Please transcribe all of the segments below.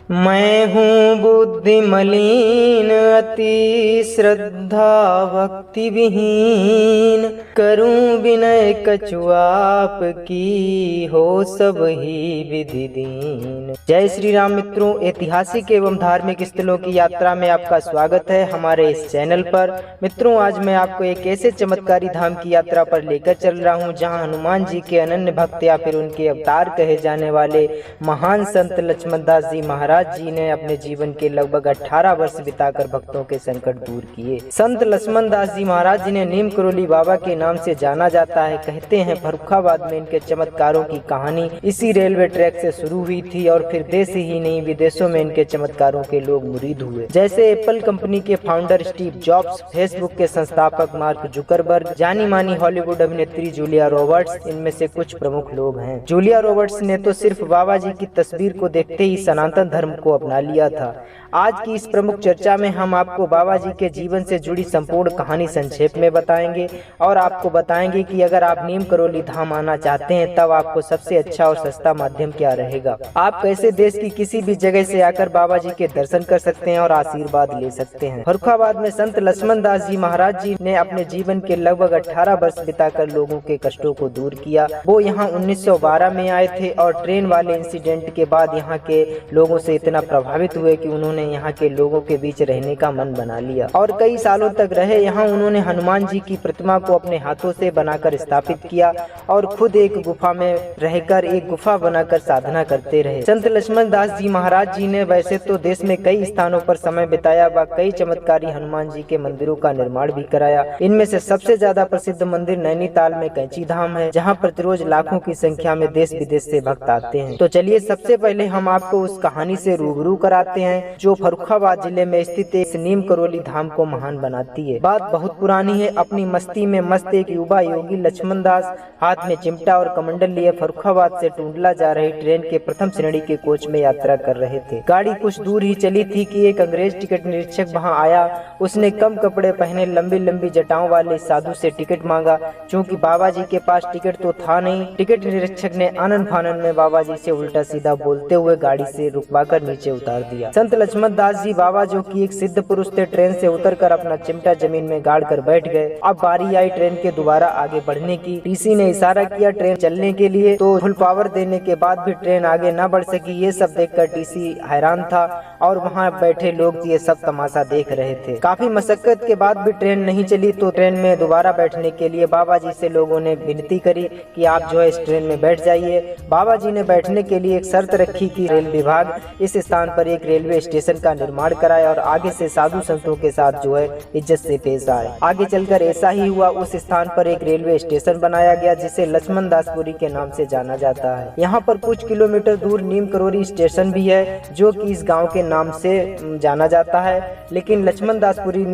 मैं हूँ बुद्धि मलिन, अति श्रद्धा भक्ति विहीन, करूँ विनय कछु आपकी, हो सब ही विधि दीन। जय श्री राम मित्रों, ऐतिहासिक एवं धार्मिक स्थलों की यात्रा में आपका स्वागत है हमारे इस चैनल पर। मित्रों, आज मैं आपको एक ऐसे चमत्कारी धाम की यात्रा पर लेकर चल रहा हूं जहां हनुमान जी के अनन्य भक्त या फिर उनके अवतार कहे जाने वाले महान संत लक्ष्मण दास जी महाराज जी ने अपने जीवन के लगभग 18 वर्ष बिताकर भक्तों के संकट दूर किए। संत लक्ष्मण दास जी महाराज जी ने नीम करोली बाबा के नाम से जाना जाता है। कहते हैं फर्रुखाबाद में इनके चमत्कारों की कहानी इसी रेलवे ट्रैक से शुरू हुई थी और फिर देश ही नहीं विदेशों में इनके चमत्कारों के लोग मुरीद हुए। जैसे एप्पल कंपनी के फाउंडर स्टीव जॉब्स, फेसबुक के संस्थापक मार्क जुकरबर्ग, जानी मानी हॉलीवुड अभिनेत्री जूलिया रॉबर्ट्स इनमें से कुछ प्रमुख लोग हैं। जूलिया रॉबर्ट्स ने तो सिर्फ बाबा जी की तस्वीर को देखते ही सनातन धर्म को अपना लिया था। आज की इस प्रमुख चर्चा में हम आपको बाबा जी के जीवन से जुड़ी संपूर्ण कहानी संक्षेप में बताएंगे और आपको बताएंगे कि अगर आप नीम करोली धाम आना चाहते हैं तब आपको सबसे अच्छा और सस्ता माध्यम क्या रहेगा। आप कैसे देश की किसी भी जगह से आकर बाबा जी के दर्शन कर सकते हैं और आशीर्वाद ले सकते हैं। फर्रुखाबाद में संत लक्ष्मण दास जी महाराज जी ने अपने जीवन के लगभग 18 वर्ष बिताकर लोगों के कष्टों को दूर किया। वो यहाँ 1912 में आए थे और ट्रेन वाले इंसिडेंट के बाद यहाँ के लोगों से इतना प्रभावित हुए कि उन्होंने यहाँ के लोगों के बीच रहने का मन बना लिया और कई सालों तक रहे। यहाँ उन्होंने हनुमान जी की प्रतिमा को अपने हाथों से बनाकर स्थापित किया और खुद एक गुफा में रहकर एक गुफा बनाकर साधना करते रहे। संत लक्ष्मण दास जी महाराज जी ने वैसे तो देश में कई स्थानों पर समय बिताया व कई चमत्कारी हनुमान जी के मंदिरों का निर्माण भी कराया। इनमें से सबसे ज्यादा प्रसिद्ध मंदिर नैनीताल में कैंची धाम है, जहाँ प्रतिरोज लाखों की संख्या में देश विदेश से भक्त आते हैं। तो चलिए सबसे पहले हम आपको उस कहानी से रूबरू कराते हैं जो फर्रुखाबाद जिले में स्थित इस नीम करोली धाम को महान बनाती है। बात बहुत पुरानी है। अपनी मस्ती में मस्त एक युवा योगी लक्ष्मण दास हाथ में चिमटा और कमंडल लिए फर्रुखाबाद से टूंडला जा रही ट्रेन के प्रथम श्रेणी के कोच में यात्रा कर रहे थे। गाड़ी कुछ दूर ही चली थी कि एक अंग्रेज टिकट निरीक्षक वहां आया। उसने कम कपड़े पहने लंबी लंबी जटाओं वाले साधु से टिकट मांगा। चूँकि बाबा जी के पास टिकट तो था नहीं, टिकट निरीक्षक ने आनन फानन में बाबा जी से उल्टा सीधा बोलते हुए गाड़ी से रुकवाकर नीचे उतार दिया। संत लक्ष्मण दास जी बाबा जो कि एक सिद्ध पुरुष थे, ट्रेन से उतरकर अपना चिमटा जमीन में गाड़ कर बैठ गए। अब बारी आई ट्रेन के दोबारा आगे बढ़ने की। टीसी ने इशारा किया ट्रेन चलने के लिए, तो फुल पावर देने के बाद भी ट्रेन आगे न बढ़ सकी। ये सब देखकर टीसी हैरान था और वहाँ बैठे लोग ये सब तमाशा देख रहे थे। काफी मशक्कत के बाद भी ट्रेन नहीं चली तो ट्रेन में दोबारा बैठने के लिए बाबा जी से लोगों ने विनती करी कि आप जो है इस ट्रेन में बैठ जाइए। बाबा जी ने बैठने के लिए एक शर्त रखी कि रेल विभाग इस स्थान पर एक रेलवे स्टेशन का निर्माण कराए और आगे से साधु संतों के साथ जो है इज्जत से पेश आए। आगे चलकर ऐसा ही हुआ। उस स्थान पर एक रेलवे स्टेशन बनाया गया जिसे लक्ष्मण दासपुरी के नाम से जाना जाता है। यहाँ पर कुछ किलोमीटर दूर नीम करोली स्टेशन भी है जो कि इस गांव के नाम से जाना जाता है, लेकिन लक्ष्मण दासपुरी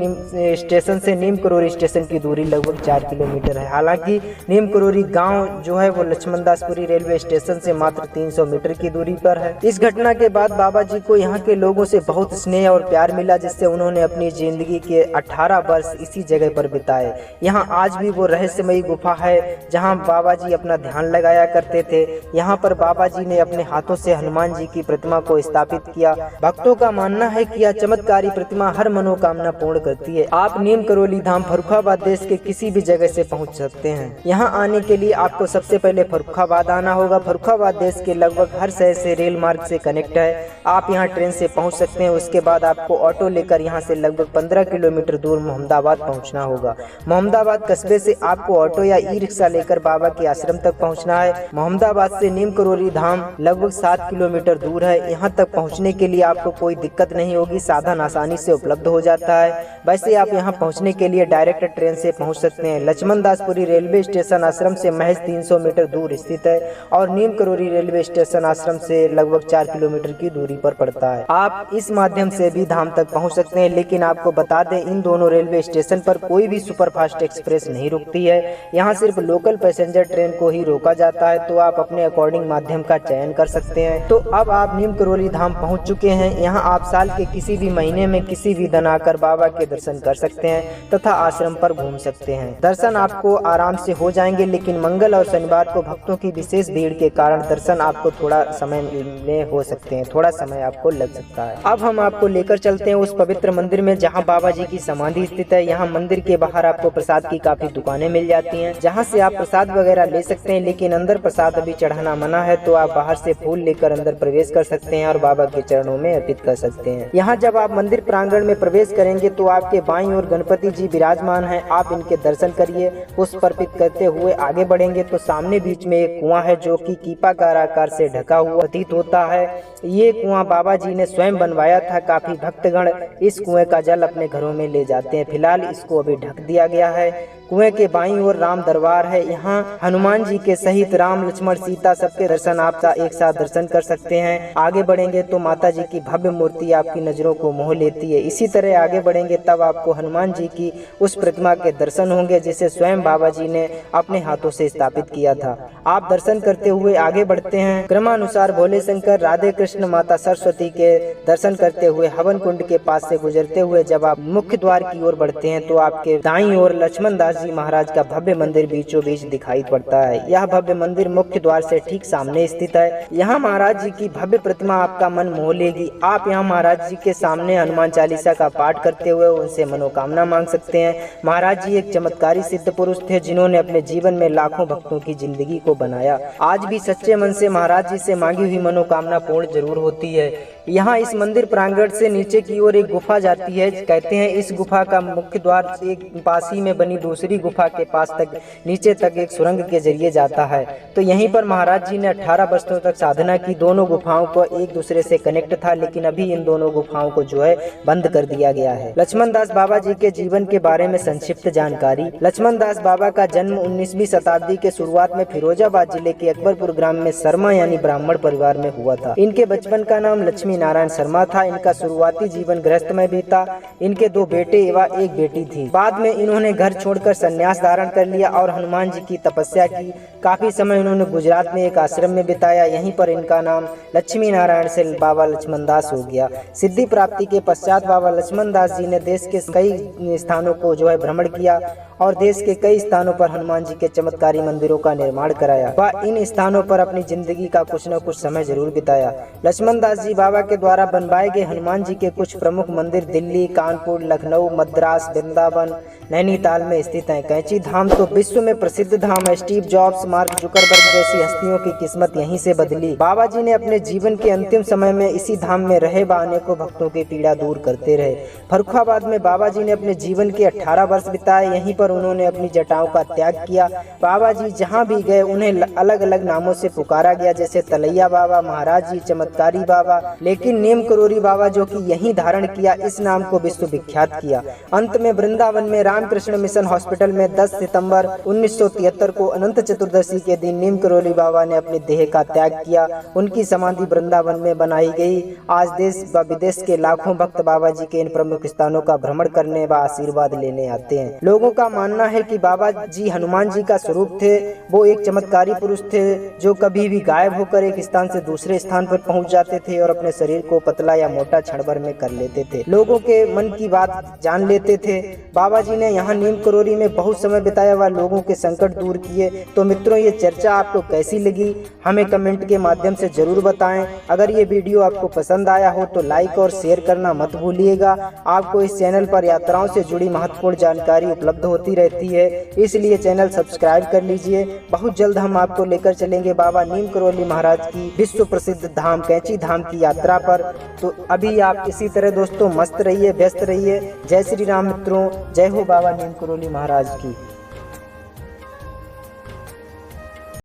स्टेशन से नीम करोली स्टेशन की दूरी लगभग 4 किलोमीटर है। हालांकि नीम करोली गांव जो है वो लक्ष्मण दासपुरी रेलवे स्टेशन से मात्र 300 मीटर की दूरी पर है। इस घटना के बाद बाबा जी को यहाँ के लोगों से बहुत स्नेह और प्यार मिला, जिससे उन्होंने अपनी जिंदगी के 18 वर्ष इसी जगह पर बिताए। यहाँ आज भी वो रहस्यमयी गुफा है जहाँ बाबा जी अपना ध्यान लगाया करते थे। यहाँ पर बाबा जी ने अपने हाथों से हनुमान जी की प्रतिमा को स्थापित किया। भक्तों का मानना है कि यह चमत्कारी प्रतिमा हर मनोकामना पूर्ण करती है। आप नीम करोली धाम फर्रुखाबाद देश के किसी भी जगह से पहुँच सकते हैं। यहाँ आने के लिए आपको सबसे पहले फर्रुखाबाद आना होगा। फर्रुखाबाद देश के लगभग हर शहर से रेल मार्ग से कनेक्ट है। आप यहाँ ट्रेन से पहुँच सकते हैं। उसके बाद आपको ऑटो लेकर यहाँ से लगभग 15 किलोमीटर दूर मोहम्मदाबाद पहुँचना होगा। मोहम्मदाबाद कस्बे से आपको ऑटो या ई रिक्शा लेकर बाबा के आश्रम तक पहुँचना है। मोहम्मदाबाद से नीम करोली धाम लगभग 7 किलोमीटर दूर है। यहाँ तक पहुँचने के लिए आपको कोई दिक्कत नहीं होगी, साधन आसानी से उपलब्ध हो जाता है। वैसे आप यहाँ पहुँचने के लिए डायरेक्ट ट्रेन से पहुँच सकते हैं। लक्ष्मण दासपुरी रेलवे स्टेशन आश्रम से महज 300 मीटर दूर स्थित है और नीम करोली रेलवे स्टेशन आश्रम से लगभग 4 किलोमीटर की दूरी पर पड़ता है। आप इस माध्यम से भी धाम तक पहुंच सकते हैं, लेकिन आपको बता दें इन दोनों रेलवे स्टेशन पर कोई भी सुपरफास्ट एक्सप्रेस नहीं रुकती है। यहाँ सिर्फ लोकल पैसेंजर ट्रेन को ही रोका जाता है, तो आप अपने अकॉर्डिंग माध्यम का चयन कर सकते हैं। तो अब आप नीम करोली धाम पहुँच चुके हैं। यहाँ आप साल के किसी भी महीने में किसी भी दिन आकर बाबा के दर्शन कर सकते हैं तथा आश्रम पर घूम सकते हैं। दर्शन आपको आराम से हो जाएंगे, लेकिन मंगल और शनिवार को भक्तों की विशेष भीड़ के कारण दर्शन आपको थोड़ा समय में हो सकते हैं, थोड़ा थोड़ा समय आपको लग सकता है। अब हम आपको लेकर चलते हैं उस पवित्र मंदिर में जहाँ बाबा जी की समाधि स्थित है। यहाँ मंदिर के बाहर आपको प्रसाद की काफी दुकानें मिल जाती हैं, जहाँ से आप प्रसाद वगैरह ले सकते हैं, लेकिन अंदर प्रसाद अभी चढ़ाना मना है, तो आप बाहर से फूल लेकर अंदर प्रवेश कर सकते हैं और बाबा के चरणों में अर्पित कर सकते हैं। यहाँ जब आप मंदिर प्रांगण में प्रवेश करेंगे तो आपके बाईं ओर गणपति जी विराजमान हैं। आप इनके दर्शन करिए। पुष्प अर्पित करते हुए आगे बढ़ेंगे तो सामने बीच में एक कुआं है जो कि कीपाकार आकार से ढका हुआ प्रतीत होता है। ये कुआं बाबा जी ने स्वयं बनवाया था। काफी भक्तगण इस कुएं का जल अपने घरों में ले जाते हैं। फिलहाल इसको अभी ढक दिया गया है। कुएं के बाईं ओर राम दरबार है। यहाँ हनुमान जी के सहित राम लक्ष्मण सीता सबके दर्शन आप एक साथ दर्शन कर सकते हैं। आगे बढ़ेंगे तो माता जी की भव्य मूर्ति आपकी नजरों को मोह लेती है। इसी तरह आगे बढ़ेंगे तब आपको हनुमान जी की उस प्रतिमा के दर्शन होंगे जिसे स्वयं बाबा जी ने अपने हाथों से स्थापित किया था। आप दर्शन करते हुए आगे बढ़ते हैं। क्रमानुसार भोले शंकर, राधे कृष्ण, माता सरस्वती के दर्शन करते हुए हवन कुंड के पास से गुजरते हुए जब आप मुख्य द्वार की ओर बढ़ते हैं तो आपके दाईं ओर लक्ष्मण दास जी महाराज का भव्य मंदिर बीचों बीच दिखाई पड़ता है। यह भव्य मंदिर मुख्य द्वार से ठीक सामने स्थित है। यहाँ महाराज जी की भव्य प्रतिमा आपका मन मोह लेगी। आप यहाँ महाराज जी के सामने हनुमान चालीसा का पाठ करते हुए उनसे मनोकामना मांग सकते हैं। महाराज जी एक चमत्कारी सिद्ध पुरुष थे जिन्होंने अपने जीवन में लाखों भक्तों की जिंदगी को बनाया। आज भी सच्चे मन से महाराज जी से मांगी हुई मनोकामना पूर्ण जरूर होती है। यहाँ इस मंदिर प्रांगण से नीचे की ओर एक गुफा जाती है। कहते हैं इस गुफा का मुख्य द्वार एक पास ही में बनी दूसरी गुफा के पास तक नीचे तक एक सुरंग के जरिए जाता है। तो यहीं पर महाराज जी ने 18 वर्षों तक साधना की। दोनों गुफाओं को एक दूसरे से कनेक्ट था, लेकिन अभी इन दोनों गुफाओं को जो है बंद कर दिया गया है। लक्ष्मण दास बाबा जी के जीवन के बारे में संक्षिप्त जानकारी। लक्ष्मण दास बाबा का जन्म 19वीं शताब्दी के शुरुआत में फिरोजाबाद जिले के अकबरपुर ग्राम में शर्मा यानी ब्राह्मण परिवार में हुआ था। इनके बचपन का नाम लक्ष्मी नारायण शर्मा था। इनका शुरुआती जीवन गृहस्थ में बीता। इनके 2 बेटे एवं एक बेटी थी। बाद में इन्होंने घर छोड़कर संन्यास धारण कर लिया और हनुमान जी की तपस्या की। काफी समय उन्होंने गुजरात में एक आश्रम में बिताया। यहीं पर इनका नाम लक्ष्मी नारायण से बाबा लक्ष्मण दास हो गया। सिद्धि प्राप्ति के पश्चात बाबा लक्ष्मण दास जी ने देश के कई स्थानों को जो है भ्रमण किया और देश के कई स्थानों पर हनुमान जी के चमत्कारी मंदिरों का निर्माण कराया। वह इन स्थानों पर अपनी जिंदगी का कुछ न कुछ समय जरूर बिताया। लक्ष्मण दास जी बाबा के द्वारा बनवाए गए हनुमान जी के कुछ प्रमुख मंदिर दिल्ली, कानपुर, लखनऊ, मद्रास, वृंदावन, नैनीताल में स्थित हैं। कैंची धाम तो विश्व में प्रसिद्ध धाम है। स्टीव जॉब्स, मार्क जुकरबर्ग जैसी हस्तियों की किस्मत यहीं से बदली। बाबा जी ने अपने जीवन के अंतिम समय में इसी धाम में रहे व अनेकों भक्तों की पीड़ा दूर करते रहे। फर्रुखाबाद में बाबा जी ने अपने जीवन के 18 वर्ष बिताए। यहीं पर उन्होंने अपनी जटाओं का त्याग किया। बाबा जी जहाँ भी गए उन्हें अलग अलग नामों से पुकारा गया, जैसे तलैया बाबा, महाराज जी, चमत्कारी बाबा, लेकिन नीम करोरी बाबा जो कि यहीं धारण किया, इस नाम को विश्व विख्यात किया। अंत में वृंदावन में रामकृष्ण मिशन हॉस्पिटल में 10 सितंबर 1973 को अनंत चतुर्दशी के दिन नीम करोली बाबा ने अपने देह का त्याग किया। उनकी समाधि वृंदावन में बनाई गई। आज देश व विदेश के लाखों भक्त बाबा जी के इन प्रमुख स्थानों का भ्रमण करने व आशीर्वाद लेने आते हैं। लोगों का मानना है कि बाबा जी हनुमान जी का स्वरूप थे। वो एक चमत्कारी पुरुष थे जो कभी भी गायब होकर एक स्थान से दूसरे स्थान पर पहुंच जाते थे और अपने शरीर को पतला या मोटा क्षण भर में कर लेते थे। लोगों के मन की बात जान लेते थे। बाबा जी ने यहाँ नीम करोली में बहुत समय बिताया व लोगों के संकट दूर किए। तो मित्रों, ये चर्चा आपको कैसी लगी हमें कमेंट के माध्यम से जरूर बताएं। अगर ये वीडियो आपको पसंद आया हो तो लाइक और शेयर करना मत भूलिएगा। आपको इस चैनल पर यात्राओं से जुड़ी महत्वपूर्ण जानकारी उपलब्ध होती रहती है, इसलिए चैनल सब्सक्राइब कर लीजिए। बहुत जल्द हम आपको लेकर चलेंगे बाबा नीम करोली महाराज की विश्व प्रसिद्ध धाम कैंची धाम की यात्रा पर। तो अभी आप इसी तरह दोस्तों मस्त रहिए, व्यस्त रहिए। जय श्री राम मित्रों, जय हो बाबा नीम करोली महाराज की।